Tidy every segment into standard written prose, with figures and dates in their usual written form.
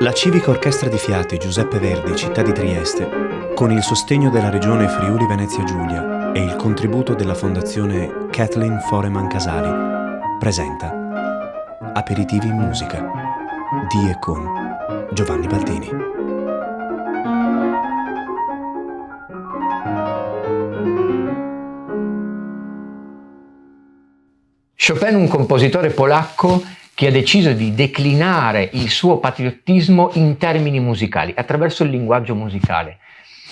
La Civica Orchestra di Fiati Giuseppe Verdi, città di Trieste, con il sostegno della Regione Friuli Venezia Giulia e il contributo della Fondazione Kathleen Foreman Casali, presenta Aperitivi in musica di e con Giovanni Baldini. Chopin è un compositore polacco che ha deciso di declinare il suo patriottismo in termini musicali, attraverso il linguaggio musicale.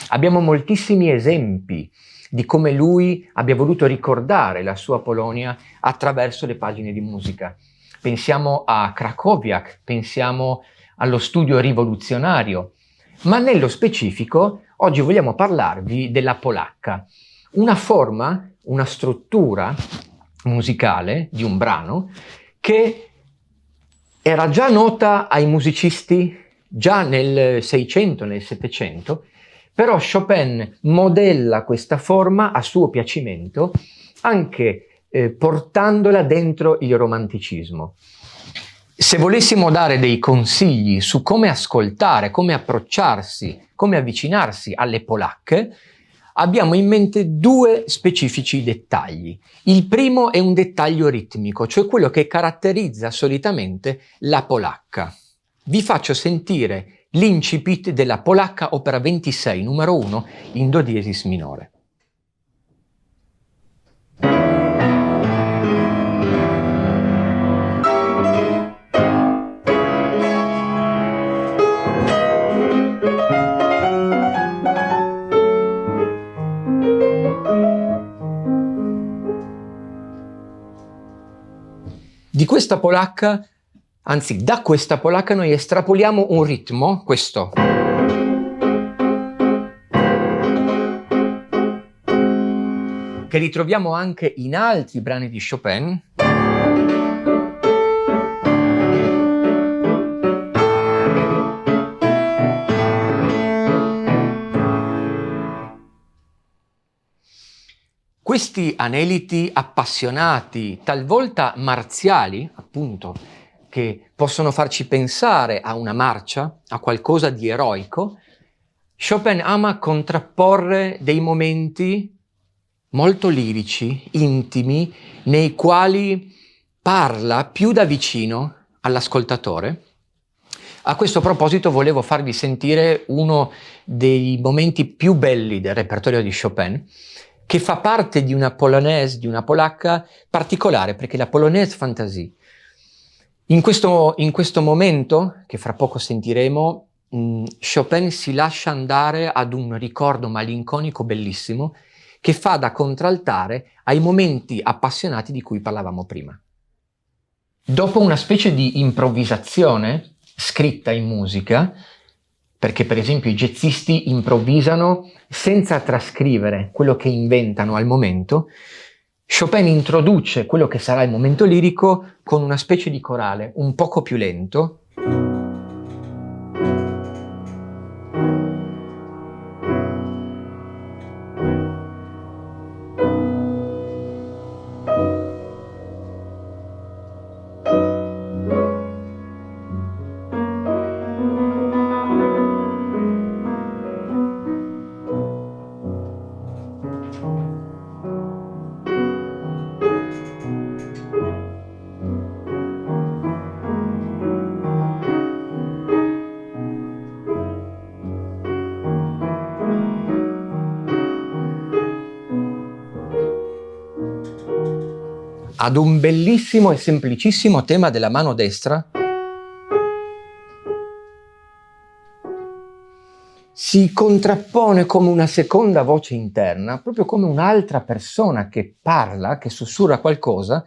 Abbiamo moltissimi esempi di come lui abbia voluto ricordare la sua Polonia attraverso le pagine di musica. Pensiamo a Krakowiak, pensiamo allo studio rivoluzionario, ma nello specifico oggi vogliamo parlarvi della polacca, una forma, una struttura musicale di un brano che era già nota ai musicisti già nel 600, nel 700, però Chopin modella questa forma a suo piacimento, anche portandola dentro il romanticismo. Se volessimo dare dei consigli su come ascoltare, come approcciarsi, come avvicinarsi alle polacche, abbiamo in mente due specifici dettagli. Il primo è un dettaglio ritmico, cioè quello che caratterizza solitamente la polacca. Vi faccio sentire l'incipit della polacca opera 26, numero 1, in do diesis minore. Di questa polacca, anzi da questa polacca noi estrapoliamo un ritmo, questo, che ritroviamo anche in altri brani di Chopin. Questi aneliti appassionati, talvolta marziali, appunto, che possono farci pensare a una marcia, a qualcosa di eroico, Chopin ama contrapporre dei momenti molto lirici, intimi, nei quali parla più da vicino all'ascoltatore. A questo proposito volevo farvi sentire uno dei momenti più belli del repertorio di Chopin, che fa parte di una polonaise, di una polacca particolare, perché la polonaise fantasy. In questo momento, che fra poco sentiremo, Chopin si lascia andare ad un ricordo malinconico bellissimo che fa da contraltare ai momenti appassionati di cui parlavamo prima. Dopo una specie di improvvisazione scritta in musica, perché per esempio i jazzisti improvvisano senza trascrivere quello che inventano al momento, Chopin introduce quello che sarà il momento lirico con una specie di corale un poco più lento. Ad un bellissimo e semplicissimo tema della mano destra, si contrappone come una seconda voce interna, proprio come un'altra persona che parla, che sussurra qualcosa,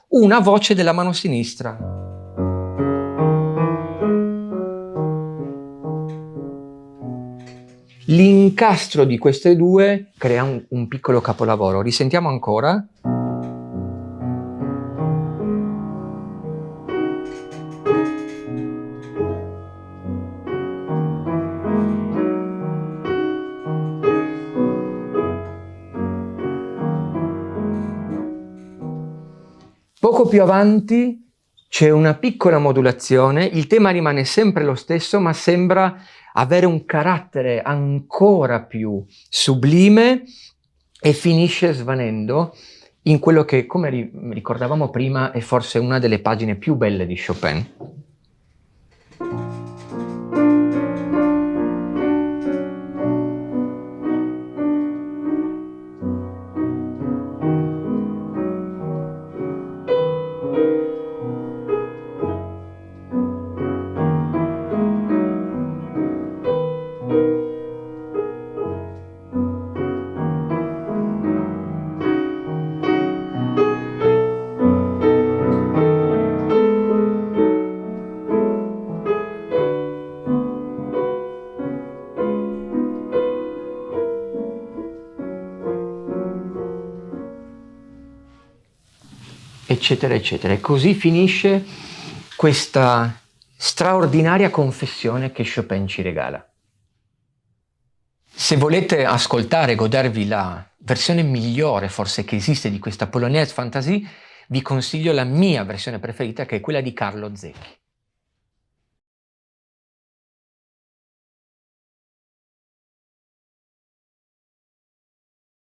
una voce della mano sinistra. L'incastro di queste due crea un piccolo capolavoro. Risentiamo ancora. Poco più avanti c'è una piccola modulazione, il tema rimane sempre lo stesso, ma sembra avere un carattere ancora più sublime e finisce svanendo in quello che, come ricordavamo prima, è forse una delle pagine più belle di Chopin. Eccetera, eccetera. E così finisce questa straordinaria confessione che Chopin ci regala. Se volete ascoltare e godervi la versione migliore forse che esiste di questa Polonaise Fantasy, vi consiglio la mia versione preferita, che è quella di Carlo Zecchi.